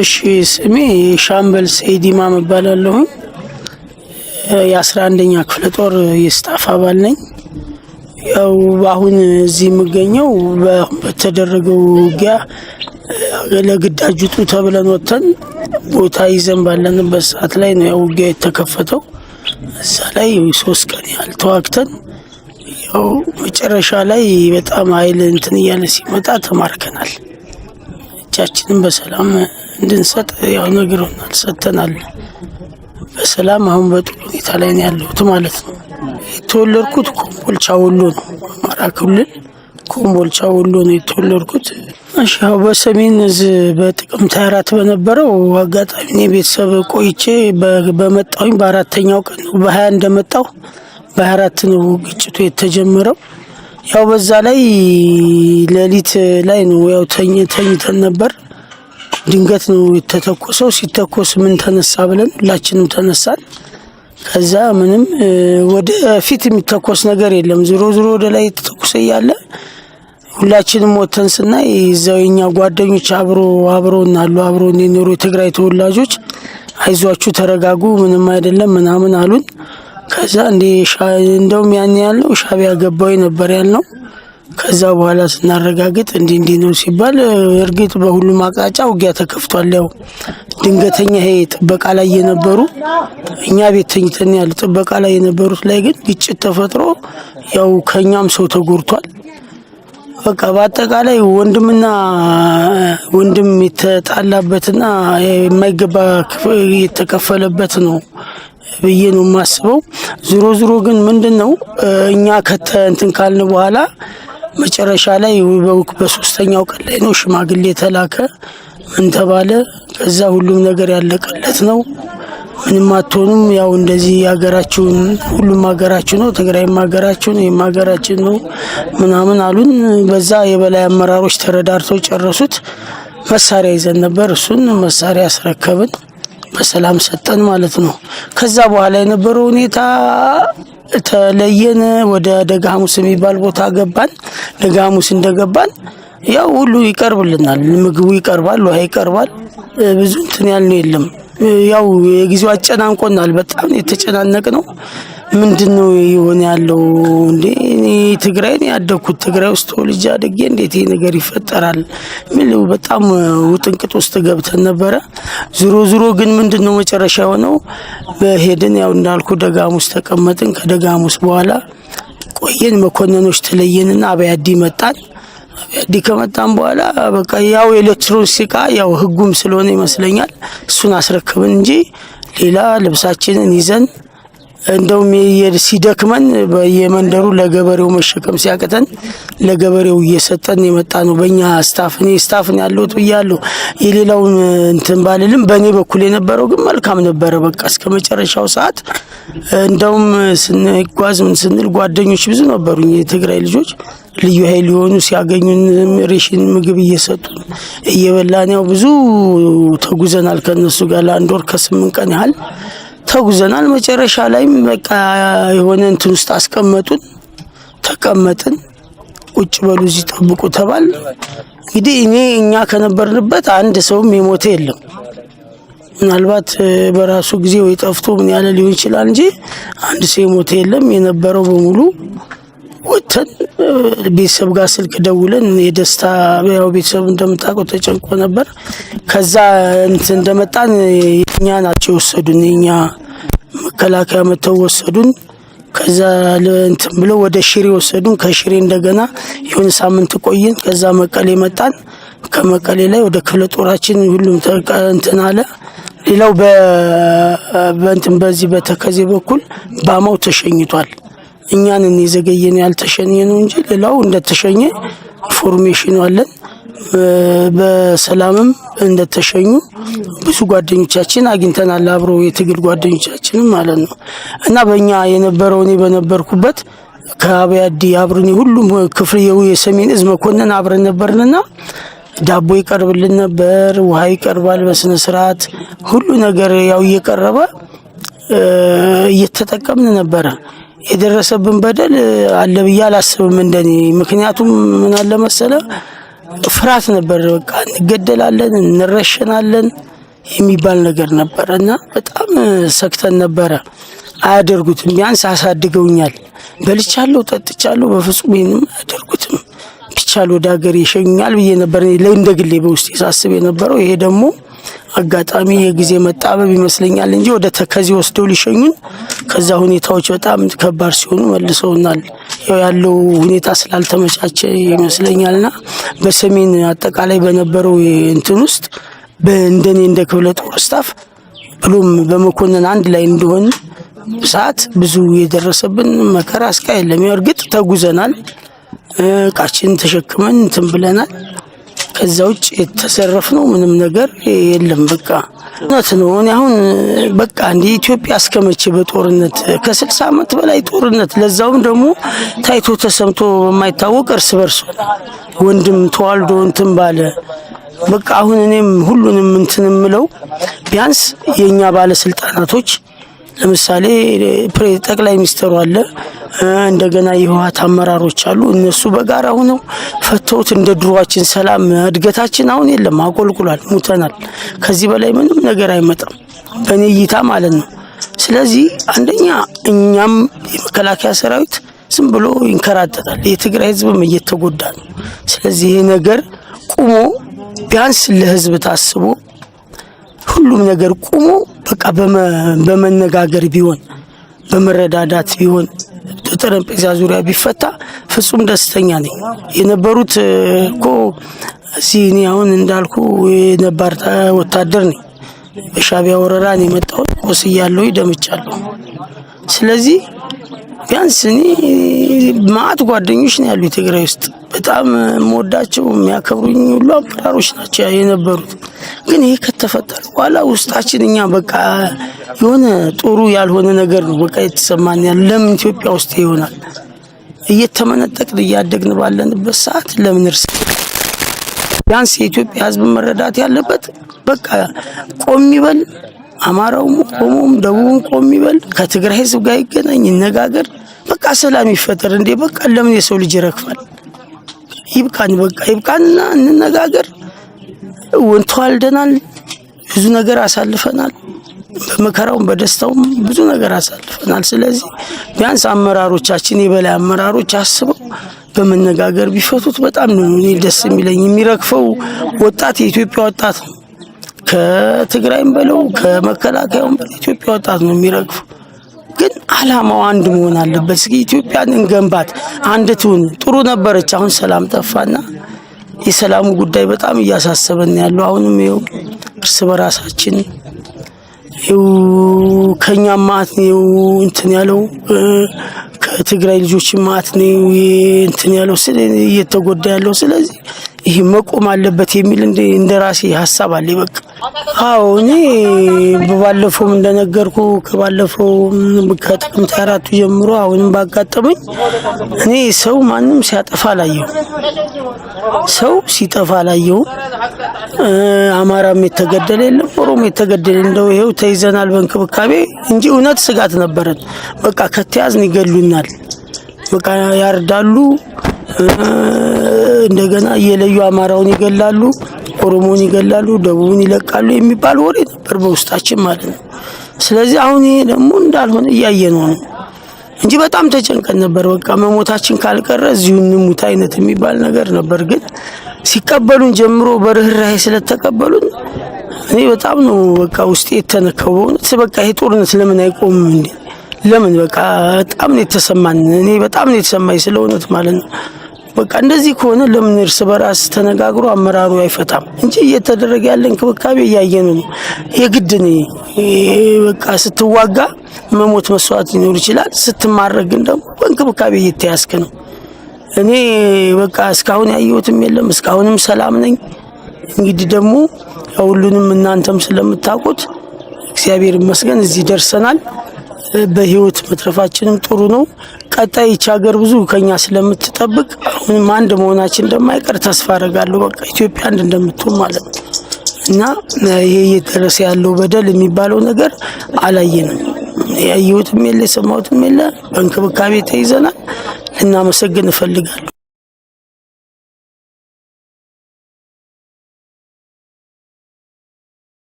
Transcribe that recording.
እሺ ስሜ ሻምበል ሰይድ ኢማም እባላለሁ። የ11ኛ ክፍለ ጦር የስታፍ አባል ነኝ። ያው አሁን እዚህ የምገኘው በተደረገው ውጊያ ለግዳጅ ውጡ ተብለን ወጥተን ቦታ ይዘን ባለንበት ሰዓት ላይ ነው ያው ውጊያ የተከፈተው። እዛ ላይ 3 ቀን ያህል ተዋግተን ያው መጨረሻ ላይ በጣም ኃይል እንትን እያለ ሲመጣ ተማርከናል። እጃችንን በሰላም እንድንሰጥ ያው ነግረውናል፣ ሰጥተናል። በሰላም አሁን በጥሩ ሁኔታ ላይ ነው ያለሁት ማለት ነው። የተወለድኩት ኮምቦልቻ ወሎ ነው። አማራ ክልል ኮምቦልቻ ወሎ ነው የተወለድኩት። አሻው በሰሜን እዝ በጥቅምት 24 በነበረው አጋጣሚ እኔ ቤተሰብ ቆይቼ በመጣሁኝ በአራተኛው ቀን ነው። በ20 እንደመጣሁ በ24 ነው ግጭቱ የተጀመረው። ያው በዛ ላይ ሌሊት ላይ ነው ያው ተኝተን ነበር። ድንገት ነው የተተኮሰው። ሲተኮስ ምን ተነሳ ብለን ሁላችንም ተነሳን። ከዛ ምንም ወደ ፊት የሚተኮስ ነገር የለም። ዞሮ ወደ ላይ የተተኮሰ ያለ ሁላችንም ወተን ስናይ እዛው የኛ ጓደኞች አብሮን አሉ። አብሮን የኖሩ የትግራይ ተወላጆች አይዟችሁ ተረጋጉ ምንም አይደለም ምናምን አሉን። ከዛ እንደውም ያን ያለው ሻቢያ ገባው ነበር ያልነው። ከዛ በኋላ ስናረጋግጥ እንዲህ ነው ሲባል እርግጥ በሁሉም አቅጣጫ ውጊያ ተከፍቷል። ያው ድንገተኛ ይሄ ጥበቃ ላይ የነበሩ እኛ ቤት ተኝተን ያለ ጥበቃ ላይ የነበሩት ላይ ግን ግጭት ተፈጥሮ ያው ከኛም ሰው ተጎድቷል። በቃ በአጠቃላይ ወንድምና ወንድም የተጣላበትና የማይገባ የተከፈለበት ነው ብዬ ነው የማስበው። ዞሮ ግን ምንድነው እኛ እንትን ካልን በኋላ መጨረሻ ላይ በ3ኛው ቀን ላይ ነው ሽማግሌ ተላከ። ምን ተባለ? ከዛ ሁሉም ነገር ያለቀለት ነው። ምንም አትሆኑም፣ ያው እንደዚህ ሀገራችሁን ሁሉም ሀገራችሁ ነው፣ ትግራይም ሀገራችሁ ነው፣ የማገራችን ነው ምናምን አሉን። በዛ የበላይ አመራሮች ተረዳርተው ጨረሱት። መሳሪያ ይዘን ነበር፣ እሱን መሳሪያ አስረከብን፣ በሰላም ሰጠን ማለት ነው። ከዛ በኋላ የነበረው ሁኔታ ተለየን። ወደ ደጋሙስ የሚባል ቦታ ገባን። ደጋሙስ እንደገባን ያው ሁሉ ይቀርብልናል፣ ምግቡ ይቀርባል፣ ውሃ ይቀርባል። ብዙ እንትን ያልነው የለም። ያው የጊዜው አጨናንቆናል፣ በጣም የተጨናነቅ ነው። ምንድነው ይሆን ያለው እንዴ? እኔ ትግራይ ነው ያደኩት፣ ትግራይ ውስጥ ልጅ አድጌ እንዴት ይሄ ነገር ይፈጠራል? ምንለው በጣም ውጥንቅጥ ውስጥ ገብተን ነበረ። ዞሮ ግን ምንድነው መጨረሻ ሆነው በሄድን ያው እንዳልኩ ደጋሙስ ተቀመጥን። ከደጋሙስ በኋላ ቆየን፣ መኮንኖች ተለየንና አብያዲ መጣን። አብያዲ ከመጣን በኋላ በቃ ያው ኤሌክትሮኒክስ ዕቃ ያው ህጉም ስለሆነ ይመስለኛል እሱን አስረክብን እንጂ ሌላ ልብሳችንን ይዘን እንደውም ሲደክመን በየመንደሩ ለገበሬው መሸከም ሲያቀተን ለገበሬው እየሰጠን የመጣ ነው። በእኛ ስታፍን ያለውት ብያለሁ። የሌላውን እንትን ባልልም በእኔ በኩል የነበረው ግን መልካም ነበረ። በቃ እስከ መጨረሻው ሰዓት እንደውም ስንጓዝ ምን ስንል ጓደኞች ብዙ ነበሩኝ፣ የትግራይ ልጆች ልዩ ኃይል የሆኑ ሲያገኙን ሬሽን ምግብ እየሰጡን እየበላን ያው ብዙ ተጉዘናል። ከነሱ ጋር ለ1 ወር ከ8 ቀን ያህል ተጉዘናል። መጨረሻ ላይም በቃ የሆነ እንትን ውስጥ አስቀመጡን። ተቀመጥን፣ ቁጭ በሉ እዚህ ጠብቁ ተባል። እንግዲህ እኛ ከነበርንበት አንድ ሰውም የሞተ የለም። ምናልባት በራሱ ጊዜ ወይ ጠፍቶ ምን ያለ ሊሆን ይችላል እንጂ አንድ ሰው የሞተ የለም። የነበረው በሙሉ ወተን ቤተሰብ ጋር ስልክ ደውለን የደስታ ያው ቤተሰብ እንደምታውቀው ተጨንቆ ነበር። ከዛ እንትን እንደመጣን የኛ ናቸው ወሰዱን፣ የኛ መከላከያ መተው ወሰዱን። ከዛ እንትን ብሎ ወደ ሽሬ ወሰዱን። ከሽሬ እንደገና የሆነ ሳምንት ቆየን። ከዛ መቀሌ መጣን። ከመቀሌ ላይ ወደ ክፍለ ጦራችን ሁሉም እንትን አለ። ሌላው በእንትን በዚህ በተከዜ በኩል ባማው ተሸኝቷል። እኛን የዘገየን ያልተሸኘ ነው እንጂ ሌላው እንደተሸኘ ኢንፎርሜሽን አለን። በሰላምም እንደተሸኙ ብዙ ጓደኞቻችን አግኝተናል፣ አብሮ የትግል ጓደኞቻችን ማለት ነው። እና በእኛ የነበረው እኔ በነበርኩበት ከአብያዲ አብረን ሁሉም ክፍል የሰሜን እዝ መኮንን አብረን ነበርንና ዳቦ ይቀርብልን ነበር፣ ውሃ ይቀርባል በስነ ስርዓት ሁሉ ነገር ያው እየቀረበ እየተጠቀምን ነበረ። የደረሰብን በደል አለ ብዬ አላስብም እንደኔ። ምክንያቱም ምን አለ መሰለ ፍርሃት ነበር። በቃ እንገደላለን እንረሸናለን የሚባል ነገር ነበርና በጣም ሰክተን ነበረ። አያደርጉትም፣ ቢያንስ አሳድገውኛል። በልቻለሁ ጠጥቻለሁ፣ በፍጹም ይሄንም አያደርጉትም። ቢቻል ወደ ሀገር ይሸኙኛል ብዬ ነበር ለእንደግሌ በውስጥ ሳስብ የነበረው። ይሄ ደግሞ አጋጣሚ የጊዜ መጣበብ ይመስለኛል እንጂ ወደ ተከዜ ወስደው ሊሸኙን፣ ከዛ ሁኔታዎች በጣም ከባድ ሲሆኑ መልሰውናል። ያለው ሁኔታ ስላልተመቻቸ ይመስለኛልና በሰሜን አጠቃላይ በነበረው እንትን ውስጥ በእንደኔ እንደ ክፍለ ጦር ስታፍ ብሎም በመኮንን አንድ ላይ እንደሆን ሰዓት ብዙ የደረሰብን መከራ እስካይ የለም። እርግጥ ተጉዘናል፣ እቃችን ተሸክመን እንትን ብለናል። ከዛ ውጭ የተሰረፍነው ምንም ነገር የለም። በቃ እውነት ነው። እኔ አሁን በቃ እንደ ኢትዮጵያ እስከመቼ በጦርነት ከ60 ዓመት በላይ ጦርነት፣ ለዛውም ደግሞ ታይቶ ተሰምቶ በማይታወቅ እርስ በርስ ወንድም ተዋልዶ እንትን ባለ በቃ አሁን እኔም ሁሉንም እንትን ምለው ቢያንስ የኛ ባለስልጣናቶች ለምሳሌ ጠቅላይ ሚኒስትሩ አለ፣ እንደገና የህወሓት አመራሮች አሉ። እነሱ በጋራ ሆነው ፈተውት እንደ ድሮዋችን ሰላም እድገታችን አሁን የለም፣ አቆልቁሏል፣ ሙተናል። ከዚህ በላይ ምንም ነገር አይመጣም በኔ እይታ ማለት ነው። ስለዚህ አንደኛ እኛም የመከላከያ ሰራዊት ዝም ብሎ ይንከራተታል፣ የትግራይ ህዝብም እየተጎዳ ነው። ስለዚህ ይሄ ነገር ቁሞ ቢያንስ ለህዝብ ታስቦ ሁሉም ነገር ቁሞ በቃ በመነጋገር ቢሆን በመረዳዳት ቢሆን ጠረጴዛ ዙሪያ ቢፈታ ፍጹም ደስተኛ ነኝ። የነበሩት እኮ እዚህ እኔ አሁን እንዳልኩ የነባር ወታደር ነኝ። በሻቢያ ወረራ ነው የመጣሁት፣ ቆስያለሁ፣ ደምቻለሁ። ስለዚህ ቢያንስ እኔ ማአት ጓደኞች ነው ያሉ ትግራይ ውስጥ በጣም የምወዳቸው የሚያከብሩኝ ሁሉ አመራሮች ናቸው የነበሩት። ግን ይሄ ከተፈጠረ በኋላ ውስጣችን እኛ በቃ የሆነ ጥሩ ያልሆነ ነገር ነው በቃ የተሰማን ያለ። ለምን ኢትዮጵያ ውስጥ ይሆናል? እየተመነጠቅን እያደግን ባለንበት ሰዓት ለምን እርስ ቢያንስ የኢትዮጵያ ህዝብ መረዳት ያለበት በቃ ቆም ይበል፣ አማራውም ኦሮሞም ደቡብም ቆም ይበል፣ ከትግራይ ህዝብ ጋር ይገናኝ፣ ይነጋገር፣ በቃ ሰላም ይፈጠር። እንዴ በቃ ለምን የሰው ልጅ ይረክፋል? ይብቃን፣ በቃ ይብቃንና እንነጋገር። ወንተዋልደናል፣ ብዙ ነገር አሳልፈናል፣ በመከራውም በደስታውም ብዙ ነገር አሳልፈናል። ስለዚህ ቢያንስ አመራሮቻችን የበላይ አመራሮች አስበው በመነጋገር ቢፈቱት በጣም ነው ደስ የሚለኝ። የሚረክፈው ወጣት የኢትዮጵያ ወጣት ነው። ከትግራይም በለው ከመከላከያውም በለው ኢትዮጵያ ወጣት ነው የሚረክፈው። ግን አላማው አንድ መሆን አለበት። እስኪ ኢትዮጵያን እንገንባት፣ አንድ ትሁን። ጥሩ ነበረች፣ አሁን ሰላም ጠፋና የሰላሙ ጉዳይ በጣም እያሳሰበን ያለው። አሁንም ይኸው እርስ በራሳችን ይኸው ከኛም ማት ነው እንትን ያለው፣ ከትግራይ ልጆች ማት ነው እንትን ያለው እየተጎዳ ያለው። ስለዚህ ይሄ መቆም አለበት የሚል እንደራሴ ሐሳብ አለ። በቃ አዎ እኔ ባለፈውም እንደነገርኩ ከባለፈው ከጥቅምት 4 ጀምሮ አሁንም ባጋጠመኝ እኔ ሰው ማንም ሲያጠፋ ላየው፣ ሰው ሲጠፋ ላየው። አማራም የተገደለ የለም፣ ኦሮሞ የተገደለ እንደው ይሄው ተይዘናል በእንክብካቤ እንጂ እውነት ስጋት ነበረን። በቃ ከተያዝን ይገሉናል፣ በቃ ያርዳሉ፣ እንደገና እየለዩ አማራውን ይገላሉ፣ ኦሮሞውን ይገላሉ፣ ደቡብን ይለቃሉ የሚባል ወሬ ነበር በውስጣችን ማለት ነው። ስለዚህ አሁን ይሄ ደግሞ እንዳልሆነ እያየነው ነው እንጂ በጣም ተጨንቀን ነበር። በቃ መሞታችን ካልቀረ እዚሁ እንሙት አይነት የሚባል ነገር ነበር። ግን ሲቀበሉን ጀምሮ በርህራሄ ስለተቀበሉን እኔ በጣም ነው በቃ ውስጤ የተነካው በእውነት። በቃ ይሄ ጦርነት ለምን አይቆምም እንዴ? ለምን በቃ በጣም ነው የተሰማን። እኔ በጣም ነው የተሰማኝ ስለእውነት ማለት ነው። በቃ እንደዚህ ከሆነ ለምን እርስ በራስ ተነጋግሮ አመራሩ አይፈታም እንጂ እየተደረገ ያለ እንክብካቤ እያየን ነው። የግድ ነው በቃ ስትዋጋ መሞት መስዋዕት ሊኖር ይችላል። ስትማረግ ግን ደግሞ በእንክብካቤ እየተያዝክ ነው። እኔ በቃ እስካሁን ያየሁትም የለም፣ እስካሁንም ሰላም ነኝ። እንግዲህ ደግሞ ሁሉንም እናንተም ስለምታውቁት እግዚአብሔር ይመስገን እዚህ ደርሰናል። በህይወት መትረፋችንም ጥሩ ነው። ቀጣይ ይህች ሀገር ብዙ ከኛ ስለምትጠብቅ አሁንም አንድ መሆናችን እንደማይቀር ተስፋ አደርጋለሁ። በቃ ኢትዮጵያ አንድ እንደምትሆን ማለት ነው እና ይሄ እየደረሰ ያለው በደል የሚባለው ነገር አላየንም። ያየሁትም የለ የሰማሁትም የለ። በእንክብካቤ ተይዘናል። ልናመሰግን እፈልጋለሁ።